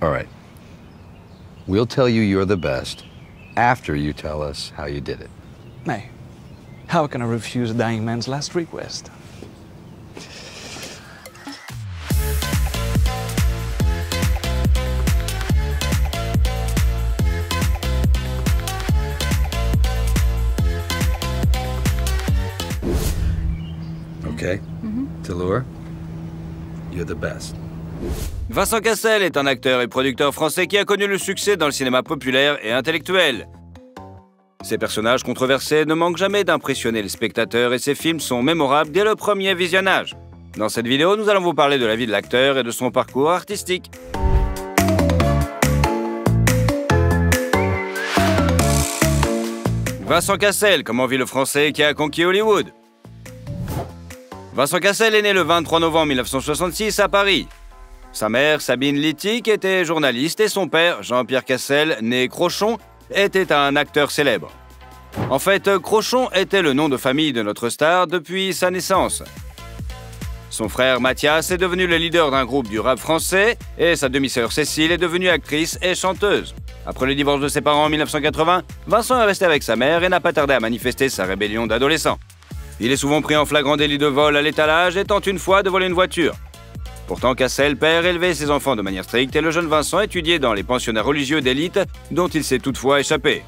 All right. We'll tell you you're the best after you tell us how you did it. Hey, how can I refuse a dying man's last request? Okay? Tallur, you're the best. Vincent Cassel est un acteur et producteur français qui a connu le succès dans le cinéma populaire et intellectuel. Ses personnages controversés ne manquent jamais d'impressionner les spectateurs et ses films sont mémorables dès le premier visionnage. Dans cette vidéo, nous allons vous parler de la vie de l'acteur et de son parcours artistique. Vincent Cassel, comment vit le Français qui a conquis Hollywood? Vincent Cassel est né le 23 novembre 1966 à Paris. Sa mère, Sabine Littic, était journaliste et son père, Jean-Pierre Cassel, né Crochon, était un acteur célèbre. En fait, Crochon était le nom de famille de notre star depuis sa naissance. Son frère Mathias est devenu le leader d'un groupe du rap français et sa demi-sœur Cécile est devenue actrice et chanteuse. Après le divorce de ses parents en 1980, Vincent est resté avec sa mère et n'a pas tardé à manifester sa rébellion d'adolescent. Il est souvent pris en flagrant délit de vol à l'étalage et tente une fois de voler une voiture. Pourtant, Cassel père élevait ses enfants de manière stricte et le jeune Vincent étudiait dans les pensionnats religieux d'élite dont il s'est toutefois échappé.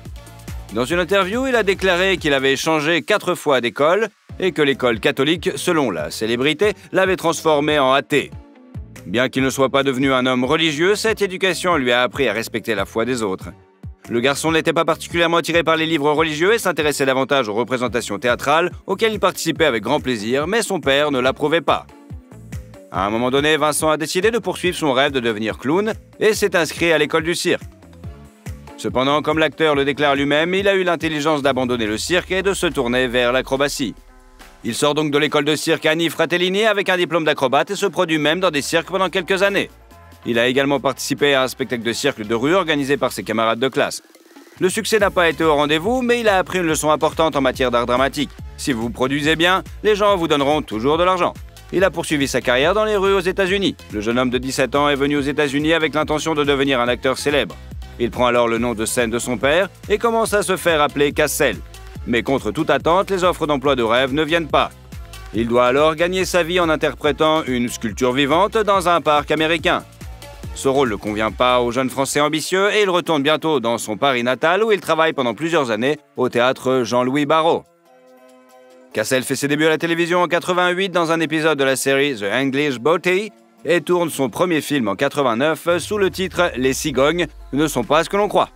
Dans une interview, il a déclaré qu'il avait changé 4 fois d'école et que l'école catholique, selon la célébrité, l'avait transformé en athée. Bien qu'il ne soit pas devenu un homme religieux, cette éducation lui a appris à respecter la foi des autres. Le garçon n'était pas particulièrement attiré par les livres religieux et s'intéressait davantage aux représentations théâtrales auxquelles il participait avec grand plaisir, mais son père ne l'approuvait pas. À un moment donné, Vincent a décidé de poursuivre son rêve de devenir clown et s'est inscrit à l'école du cirque. Cependant, comme l'acteur le déclare lui-même, il a eu l'intelligence d'abandonner le cirque et de se tourner vers l'acrobatie. Il sort donc de l'école de cirque Annie Fratellini avec un diplôme d'acrobate et se produit même dans des cirques pendant quelques années. Il a également participé à un spectacle de cirque de rue organisé par ses camarades de classe. Le succès n'a pas été au rendez-vous, mais il a appris une leçon importante en matière d'art dramatique. Si vous vous produisez bien, les gens vous donneront toujours de l'argent. Il a poursuivi sa carrière dans les rues aux États-Unis. Le jeune homme de 17 ans est venu aux États-Unis avec l'intention de devenir un acteur célèbre. Il prend alors le nom de scène de son père et commence à se faire appeler Cassel. Mais contre toute attente, les offres d'emploi de rêve ne viennent pas. Il doit alors gagner sa vie en interprétant une sculpture vivante dans un parc américain. Ce rôle ne convient pas au jeune Français ambitieux et il retourne bientôt dans son Paris natal où il travaille pendant plusieurs années au théâtre Jean-Louis Barrault. Cassel fait ses débuts à la télévision en 88 dans un épisode de la série The English Beauty et tourne son premier film en 89 sous le titre « Les cigognes ne sont pas ce que l'on croit ».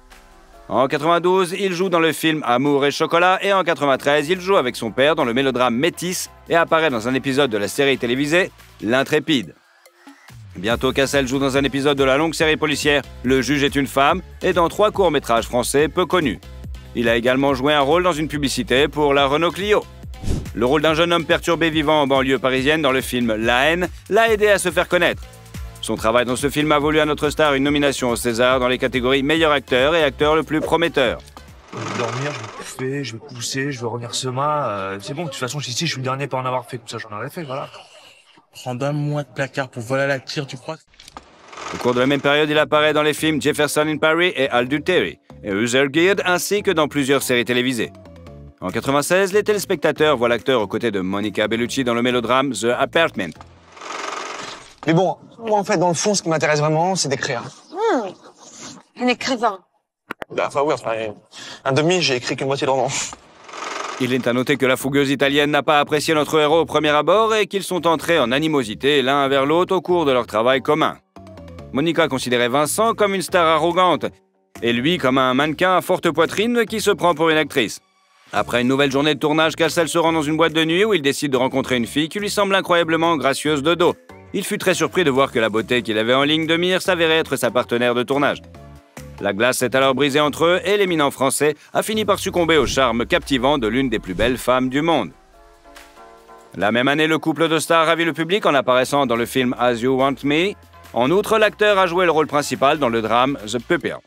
En 92, il joue dans le film Amour et chocolat et en 93, il joue avec son père dans le mélodrame Métis et apparaît dans un épisode de la série télévisée L'Intrépide. Bientôt, Cassel joue dans un épisode de la longue série policière Le juge est une femme et dans 3 courts-métrages français peu connus. Il a également joué un rôle dans une publicité pour la Renault Clio. Le rôle d'un jeune homme perturbé vivant en banlieue parisienne dans le film La haine l'a aidé à se faire connaître. Son travail dans ce film a valu à notre star une nomination au César dans les catégories meilleur acteur et acteur le plus prometteur. Je vais dormir, je vais bouffer, je vais pousser, je vais revenir semain. C'est bon, de toute façon, ici, je suis le dernier pas en avoir fait, comme ça j'en aurais fait, voilà. Prendre un mois de placard pour voler à la tire, tu crois? Au cours de la même période, il apparaît dans les films Jefferson in Paris et Adultery, et Uther Guild, ainsi que dans plusieurs séries télévisées. En 96, les téléspectateurs voient l'acteur aux côtés de Monica Bellucci dans le mélodrame The Apartment. Mais bon, moi en fait, dans le fond, ce qui m'intéresse vraiment, c'est d'écrire. Un écrivain. Enfin oui, un demi, j'ai écrit qu'une moitié de roman. Il est à noter que la fougueuse italienne n'a pas apprécié notre héros au premier abord et qu'ils sont entrés en animosité l'un vers l'autre au cours de leur travail commun. Monica considérait Vincent comme une star arrogante et lui comme un mannequin à forte poitrine qui se prend pour une actrice. Après une nouvelle journée de tournage, Cassel se rend dans une boîte de nuit où il décide de rencontrer une fille qui lui semble incroyablement gracieuse de dos. Il fut très surpris de voir que la beauté qu'il avait en ligne de mire s'avérait être sa partenaire de tournage. La glace s'est alors brisée entre eux et l'éminent Français a fini par succomber au charme captivant de l'une des plus belles femmes du monde. La même année, le couple de stars ravit le public en apparaissant dans le film As You Want Me. En outre, l'acteur a joué le rôle principal dans le drame The Pupil.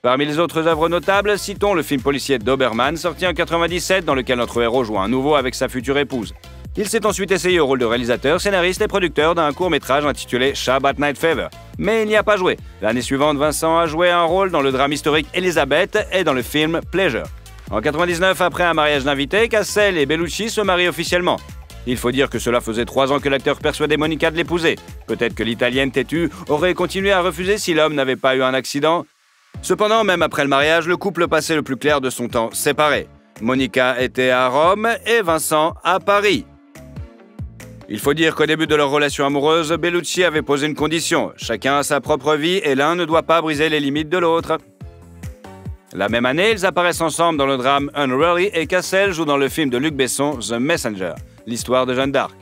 Parmi les autres œuvres notables, citons le film policier Doberman, sorti en 1997, dans lequel notre héros joue à nouveau avec sa future épouse. Il s'est ensuite essayé au rôle de réalisateur, scénariste et producteur d'un court-métrage intitulé Shabbat Night Fever. Mais il n'y a pas joué. L'année suivante, Vincent a joué un rôle dans le drame historique Elizabeth et dans le film Pleasure. En 1999, après un mariage d'invités, Cassel et Bellucci se marient officiellement. Il faut dire que cela faisait 3 ans que l'acteur persuadait Monica de l'épouser. Peut-être que l'Italienne têtue aurait continué à refuser si l'homme n'avait pas eu un accident. Cependant, même après le mariage, le couple passait le plus clair de son temps séparé. Monica était à Rome et Vincent à Paris. Il faut dire qu'au début de leur relation amoureuse, Bellucci avait posé une condition. Chacun a sa propre vie et l'un ne doit pas briser les limites de l'autre. La même année, ils apparaissent ensemble dans le drame Unruly et Cassel joue dans le film de Luc Besson, The Messenger, l'histoire de Jeanne d'Arc,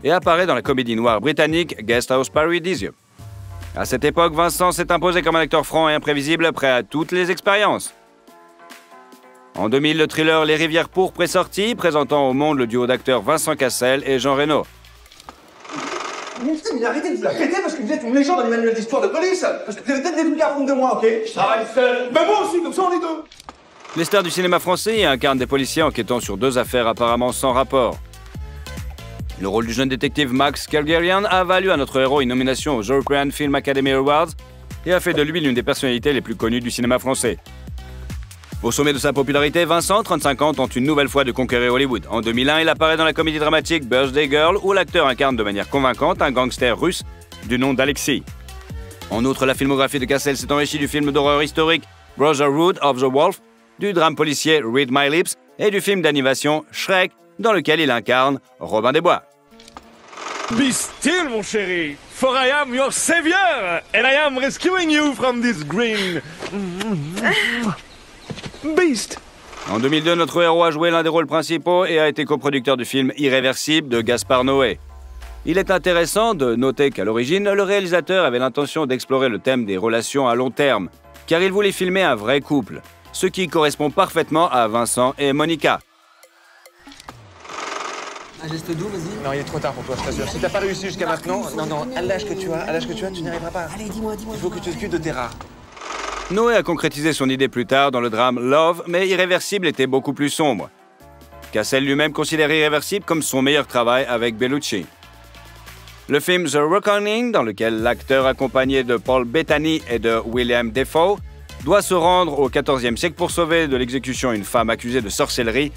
et apparaît dans la comédie noire britannique Guest House Paradisium. À cette époque, Vincent s'est imposé comme un acteur franc et imprévisible prêt à toutes les expériences. En 2000, le thriller Les Rivières pourpres est sorti, présentant au monde le duo d'acteurs Vincent Cassel et Jean Reno. Mais arrêtez de vous la péter parce que vous êtes une légende dans les manuels d'histoire de police. Parce que vous avez peut-être des trucs à apprendre de moi, ok? Je travaille seul. Mais moi aussi, comme ça on est deux. Les stars du cinéma français y incarnent des policiers enquêtant sur 2 affaires apparemment sans rapport. Le rôle du jeune détective Max Calgarian a valu à notre héros une nomination aux European Film Academy Awards et a fait de lui l'une des personnalités les plus connues du cinéma français. Au sommet de sa popularité, Vincent, 35 ans, tente une nouvelle fois de conquérir Hollywood. En 2001, il apparaît dans la comédie dramatique Birthday Girl, où l'acteur incarne de manière convaincante un gangster russe du nom d'Alexei. En outre, la filmographie de Cassel s'est enrichie du film d'horreur historique Brotherhood of the Wolf, du drame policier Read My Lips et du film d'animation Shrek, dans lequel il incarne Robin des Bois. Be still, mon chéri, for I am your savior, and I am rescuing you from this green beast. En 2002, notre héros a joué l'un des rôles principaux et a été coproducteur du film Irréversible de Gaspard Noé. Il est intéressant de noter qu'à l'origine, le réalisateur avait l'intention d'explorer le thème des relations à long terme, car il voulait filmer un vrai couple, ce qui correspond parfaitement à Vincent et Monica. Un geste doux, vas-y. Non, il est trop tard pour toi, je t'assure. Si t'as pas réussi jusqu'à maintenant, non, à l'âge que tu as, tu n'y arriveras pas. Allez, dis-moi. Il faut que tu t'occupes de tes rats. Noé a concrétisé son idée plus tard dans le drame Love, mais Irréversible était beaucoup plus sombre. Cassel lui-même considère Irréversible comme son meilleur travail avec Bellucci. Le film The Reckoning, dans lequel l'acteur accompagné de Paul Bettany et de William Dafoe doit se rendre au XIVe siècle pour sauver de l'exécution une femme accusée de sorcellerie,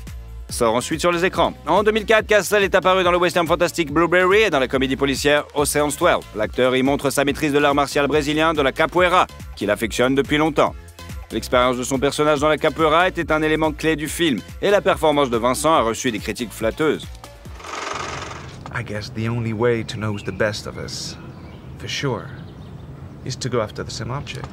sort ensuite sur les écrans. En 2004, Cassel est apparu dans le western fantastique Blueberry et dans la comédie policière Ocean's 12. L'acteur y montre sa maîtrise de l'art martial brésilien de la capoeira, qu'il affectionne depuis longtemps. L'expérience de son personnage dans la capoeira était un élément clé du film, et la performance de Vincent a reçu des critiques flatteuses. I guess the only way to know who's the best of us, for sure, is to go after the same object.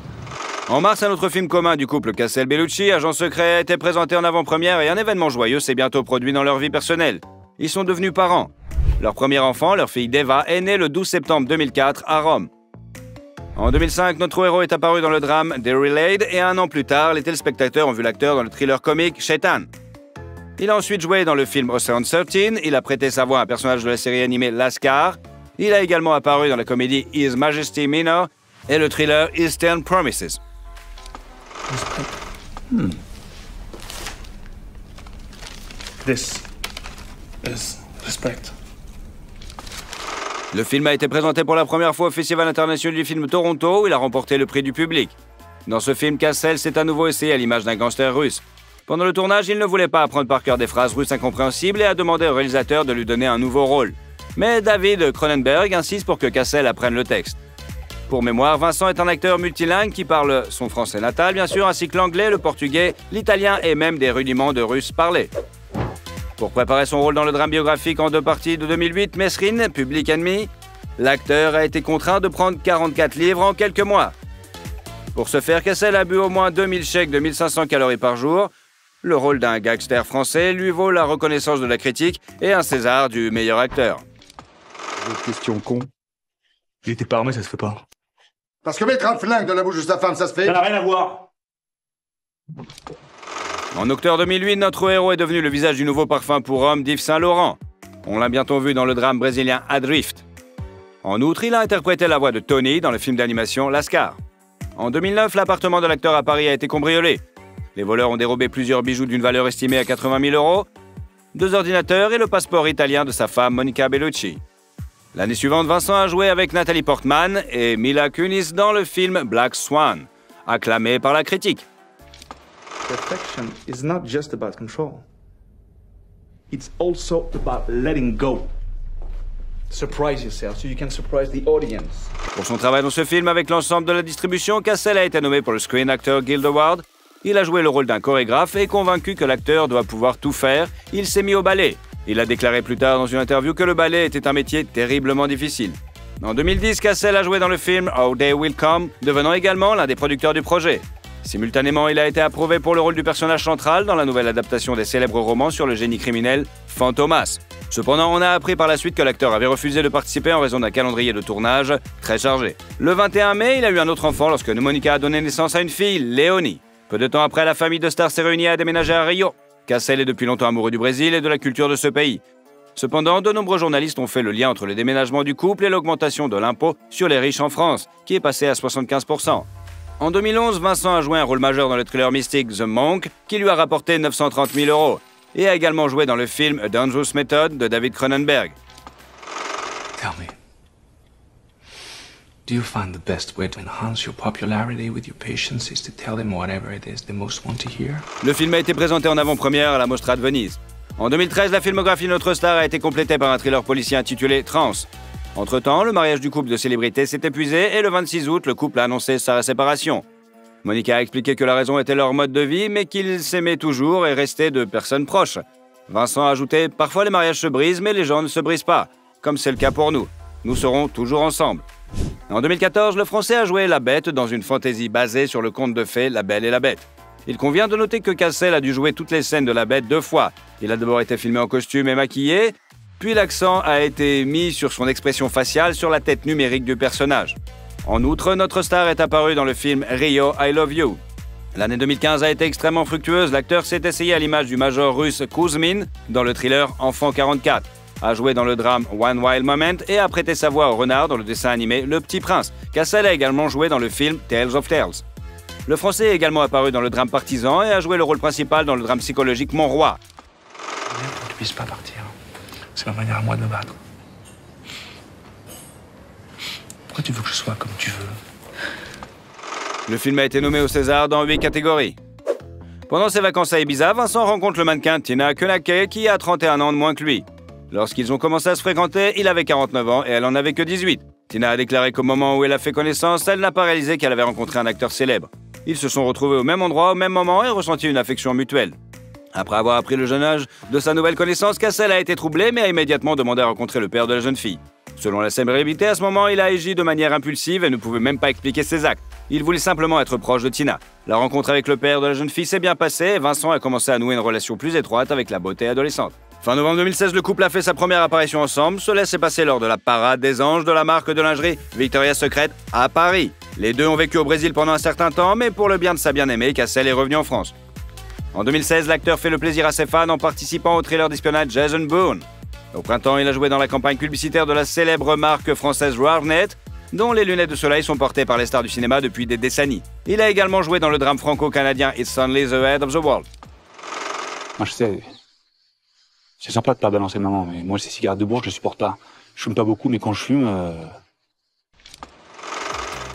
En mars, un autre film commun du couple Cassel-Bellucci, Agent secret, a été présenté en avant-première et un événement joyeux s'est bientôt produit dans leur vie personnelle. Ils sont devenus parents. Leur premier enfant, leur fille Deva, est née le 12 septembre 2004 à Rome. En 2005, notre héros est apparu dans le drame The Relayed et 1 an plus tard, les téléspectateurs ont vu l'acteur dans le thriller comique Shaitan. Il a ensuite joué dans le film Ocean's 13, il a prêté sa voix à un personnage de la série animée Lascar, il a également apparu dans la comédie His Majesty Minor et le thriller Eastern Promises. This is respect. Le film a été présenté pour la première fois au Festival international du film Toronto où il a remporté le prix du public. Dans ce film, Cassel s'est à nouveau essayé à l'image d'un gangster russe. Pendant le tournage, il ne voulait pas apprendre par cœur des phrases russes incompréhensibles et a demandé au réalisateur de lui donner un nouveau rôle. Mais David Cronenberg insiste pour que Cassel apprenne le texte. Pour mémoire, Vincent est un acteur multilingue qui parle son français natal, bien sûr, ainsi que l'anglais, le portugais, l'italien et même des rudiments de russe parlé. Pour préparer son rôle dans le drame biographique en 2 parties de 2008, Mesrine, Public Enemy, l'acteur a été contraint de prendre 44 livres en quelques mois. Pour ce faire, Cassel a bu au moins 2000 chèques de 1500 calories par jour. Le rôle d'un gangster français lui vaut la reconnaissance de la critique et un César du meilleur acteur. Autre question con. Il était pas armé, ça se fait pas. Parce que mettre un flingue dans la bouche de sa femme, ça se fait? Ça n'a rien à voir. En octobre 2008, notre héros est devenu le visage du nouveau parfum pour homme d'Yves Saint Laurent. On l'a bientôt vu dans le drame brésilien Adrift. En outre, il a interprété la voix de Tony dans le film d'animation Lascar. En 2009, l'appartement de l'acteur à Paris a été cambriolé. Les voleurs ont dérobé plusieurs bijoux d'une valeur estimée à 80 000 €. 2 ordinateurs et le passeport italien de sa femme Monica Bellucci. L'année suivante, Vincent a joué avec Nathalie Portman et Mila Kunis dans le film Black Swan, acclamé par la critique. Perfection is not just about control. It's also about letting go. Surprise yourself so you can surprise the audience. Pour son travail dans ce film avec l'ensemble de la distribution, Cassel a été nommé pour le Screen Actor Guild Award. Il a joué le rôle d'un chorégraphe et convaincu que l'acteur doit pouvoir tout faire, il s'est mis au ballet. Il a déclaré plus tard dans une interview que le ballet était un métier terriblement difficile. En 2010, Cassel a joué dans le film Our Day Will Come, devenant également l'un des producteurs du projet. Simultanément, il a été approuvé pour le rôle du personnage central dans la nouvelle adaptation des célèbres romans sur le génie criminel Fantomas. Cependant, on a appris par la suite que l'acteur avait refusé de participer en raison d'un calendrier de tournage très chargé. Le 21 mai, il a eu un autre enfant lorsque Monica a donné naissance à une fille, Léonie. Peu de temps après, la famille de stars s'est réunie à déménager à Rio. Cassel est depuis longtemps amoureux du Brésil et de la culture de ce pays. Cependant, de nombreux journalistes ont fait le lien entre le déménagement du couple et l'augmentation de l'impôt sur les riches en France, qui est passé à 75%. En 2011, Vincent a joué un rôle majeur dans le thriller mystique The Monk, qui lui a rapporté 930 000 €, et a également joué dans le film A Dangerous Method de David Cronenberg. Tell me, do you find the best way to enhance your popularity with your patients is to tell them whatever it is they most want to hear? Le film a été présenté en avant-première à la Mostra de Venise. En 2013, la filmographie de notre star a été complétée par un thriller policier intitulé Trans. Entre-temps, le mariage du couple de célébrités s'est épuisé et le 26 août, le couple a annoncé sa séparation. Monica a expliqué que la raison était leur mode de vie, mais qu'ils s'aimaient toujours et restaient de personnes proches. Vincent a ajouté « Parfois les mariages se brisent, mais les gens ne se brisent pas, comme c'est le cas pour nous. Nous serons toujours ensemble. » En 2014, le Français a joué La Bête dans une fantaisie basée sur le conte de fées La Belle et la Bête. Il convient de noter que Cassel a dû jouer toutes les scènes de La Bête 2 fois. Il a d'abord été filmé en costume et maquillé, puis l'accent a été mis sur son expression faciale sur la tête numérique du personnage. En outre, notre star est apparu dans le film Rio, I Love You. L'année 2015 a été extrêmement fructueuse. L'acteur s'est essayé à l'image du major russe Kuzmin dans le thriller Enfant 44, a joué dans le drame One Wild Moment et a prêté sa voix au renard dans le dessin animé Le Petit Prince. Cassel a également joué dans le film Tales of Tales. Le Français est également apparu dans le drame Partisan et a joué le rôle principal dans le drame psychologique Mon Roi. Tu ne puisses pas partir. C'est ma manière à moi de me battre. Pourquoi tu veux que je sois comme tu veux? Le film a été nommé au César dans 8 catégories. Pendant ses vacances à Ibiza, Vincent rencontre le mannequin Tina Koenake qui a 31 ans de moins que lui. Lorsqu'ils ont commencé à se fréquenter, il avait 49 ans et elle en avait que 18. Tina a déclaré qu'au moment où elle a fait connaissance, elle n'a pas réalisé qu'elle avait rencontré un acteur célèbre. Ils se sont retrouvés au même endroit, au même moment et ressenti une affection mutuelle. Après avoir appris le jeune âge de sa nouvelle connaissance, Cassel a été troublé mais a immédiatement demandé à rencontrer le père de la jeune fille. Selon la célébrité, à ce moment, il a agi de manière impulsive et ne pouvait même pas expliquer ses actes. Il voulait simplement être proche de Tina. La rencontre avec le père de la jeune fille s'est bien passée et Vincent a commencé à nouer une relation plus étroite avec la beauté adolescente. Fin novembre 2016, le couple a fait sa première apparition ensemble. Cela s'est passé lors de la parade des anges de la marque de lingerie Victoria's Secret à Paris. Les deux ont vécu au Brésil pendant un certain temps, mais pour le bien de sa bien-aimée, Cassel est revenu en France. En 2016, l'acteur fait le plaisir à ses fans en participant au thriller d'espionnage Jason Bourne. Au printemps, il a joué dans la campagne publicitaire de la célèbre marque française Roarnet, dont les lunettes de soleil sont portées par les stars du cinéma depuis des décennies. Il a également joué dans le drame franco-canadien It's Only the Head of the World. Moi, je sais, c'est sympa de pas balancer maman, mais moi, ces cigarettes de bois, je les supporte pas. Je fume pas beaucoup, mais quand je fume...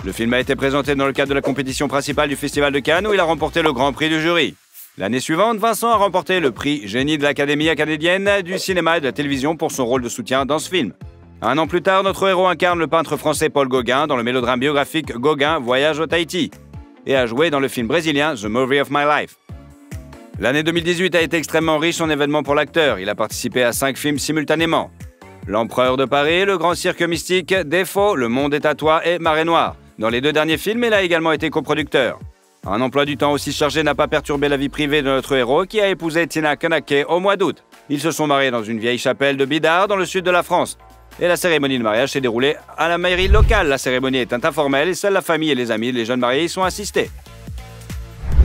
Le film a été présenté dans le cadre de la compétition principale du Festival de Cannes où il a remporté le Grand Prix du jury. L'année suivante, Vincent a remporté le prix Génie de l'Académie canadienne du cinéma et de la télévision pour son rôle de soutien dans ce film. Un an plus tard, notre héros incarne le peintre français Paul Gauguin dans le mélodrame biographique Gauguin Voyage au Tahiti et a joué dans le film brésilien The Movie of My Life. L'année 2018 a été extrêmement riche en événements pour l'acteur. Il a participé à 5 films simultanément. L'Empereur de Paris, Le Grand Cirque Mystique, Défaut, Le Monde est à toi et Marée Noire. Dans les 2 derniers films, il a également été coproducteur. Un emploi du temps aussi chargé n'a pas perturbé la vie privée de notre héros qui a épousé Tina Koenake au mois d'août. Ils se sont mariés dans une vieille chapelle de Bidart dans le sud de la France. Et la cérémonie de mariage s'est déroulée à la mairie locale. La cérémonie est informelle et seule la famille et les amis des jeunes mariés y sont assistés.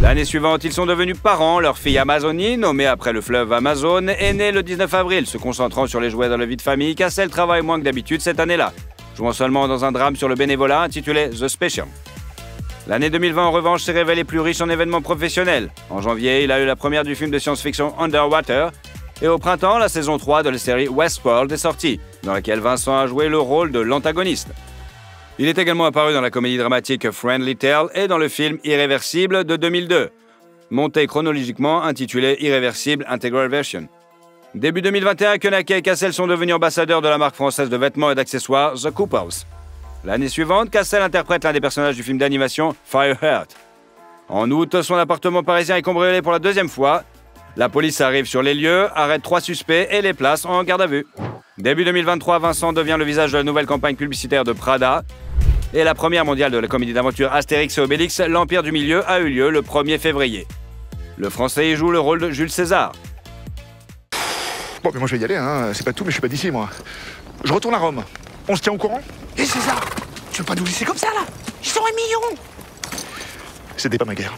L'année suivante, ils sont devenus parents. Leur fille Amazonie, nommée après le fleuve Amazon, est née le 19 avril. Se concentrant sur les jouets dans la vie de famille, Cassel travaille moins que d'habitude cette année-là, jouant seulement dans un drame sur le bénévolat intitulé The Special. L'année 2020, en revanche, s'est révélée plus riche en événements professionnels. En janvier, il a eu la première du film de science-fiction Underwater Et au printemps, la saison 3 de la série Westworld est sortie, dans laquelle Vincent a joué le rôle de l'antagoniste. Il est également apparu dans la comédie dramatique Friendly Tale et dans le film Irréversible de 2002, monté chronologiquement intitulé Irréversible Integral Version. Début 2021, Koenake et Cassel sont devenus ambassadeurs de la marque française de vêtements et d'accessoires The Coopers. L'année suivante, Cassel interprète l'un des personnages du film d'animation Fireheart. En août, son appartement parisien est cambriolé pour la deuxième fois. La police arrive sur les lieux, arrête 3 suspects et les place en garde à vue. Début 2023, Vincent devient le visage de la nouvelle campagne publicitaire de Prada. Et la première mondiale de la comédie d'aventure Astérix et Obélix, l'Empire du Milieu, a eu lieu le 1er février. Le Français y joue le rôle de Jules César. Bon, mais moi je vais y aller, hein. C'est pas tout, mais je suis pas d'ici, moi. Je retourne à Rome. On se tient au courant? Et César, tu veux pas nous laisser comme ça, là? Ils sont 1 million. C'était pas ma guerre.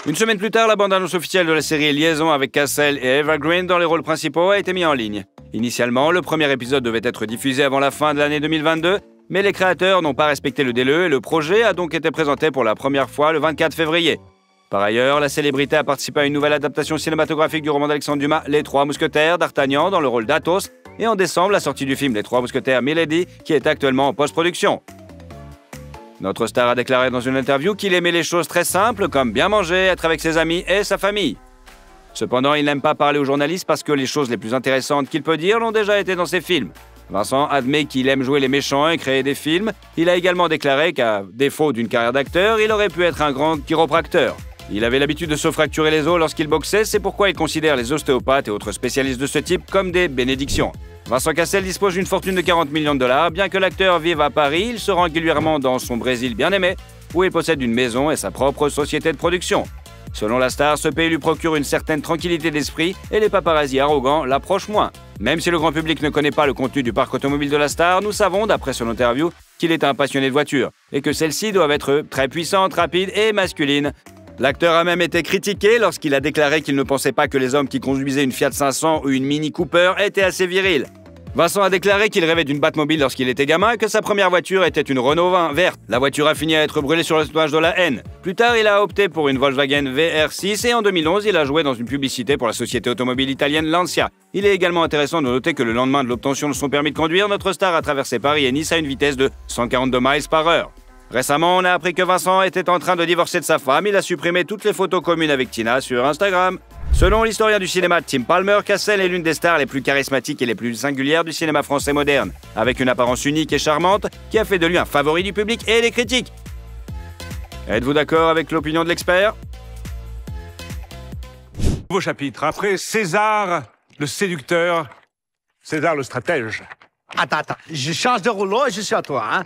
Une semaine plus tard, la bande-annonce officielle de la série Liaison avec Cassel et Evergreen dans les rôles principaux a été mise en ligne. Initialement, le premier épisode devait être diffusé avant la fin de l'année 2022, mais les créateurs n'ont pas respecté le délai et le projet a donc été présenté pour la première fois le 24 février. Par ailleurs, la célébrité a participé à une nouvelle adaptation cinématographique du roman d'Alexandre Dumas, Les Trois Mousquetaires, d'Artagnan dans le rôle d'Athos, et en décembre, la sortie du film Les Trois Mousquetaires Milady, qui est actuellement en post-production. Notre star a déclaré dans une interview qu'il aimait les choses très simples, comme bien manger, être avec ses amis et sa famille. Cependant, il n'aime pas parler aux journalistes parce que les choses les plus intéressantes qu'il peut dire l'ont déjà été dans ses films. Vincent admet qu'il aime jouer les méchants et créer des films. Il a également déclaré qu'à défaut d'une carrière d'acteur, il aurait pu être un grand chiropracteur. Il avait l'habitude de se fracturer les os lorsqu'il boxait, c'est pourquoi il considère les ostéopathes et autres spécialistes de ce type comme des bénédictions. Vincent Cassel dispose d'une fortune de 40 millions de dollars. Bien que l'acteur vive à Paris, il se rend régulièrement dans son Brésil bien-aimé, où il possède une maison et sa propre société de production. Selon la star, ce pays lui procure une certaine tranquillité d'esprit et les paparazzis arrogants l'approchent moins. Même si le grand public ne connaît pas le contenu du parc automobile de la star, nous savons, d'après son interview, qu'il est un passionné de voitures et que celles-ci doivent être très puissantes, rapides et masculines. L'acteur a même été critiqué lorsqu'il a déclaré qu'il ne pensait pas que les hommes qui conduisaient une Fiat 500 ou une Mini Cooper étaient assez virils. Vincent a déclaré qu'il rêvait d'une Batmobile lorsqu'il était gamin et que sa première voiture était une Renault 20 verte. La voiture a fini à être brûlée sur le tournage de la haine. Plus tard, il a opté pour une Volkswagen VR6 et en 2011, il a joué dans une publicité pour la société automobile italienne Lancia. Il est également intéressant de noter que le lendemain de l'obtention de son permis de conduire, notre star a traversé Paris et Nice à une vitesse de 142 miles par heure. Récemment, on a appris que Vincent était en train de divorcer de sa femme. Il a supprimé toutes les photos communes avec Tina sur Instagram. Selon l'historien du cinéma Tim Palmer, Cassel est l'une des stars les plus charismatiques et les plus singulières du cinéma français moderne, avec une apparence unique et charmante qui a fait de lui un favori du public et des critiques. Êtes-vous d'accord avec l'opinion de l'expert? Nouveau chapitre. Après César, le séducteur, César, le stratège. Attends, je change de rouleau et je suis à toi, hein.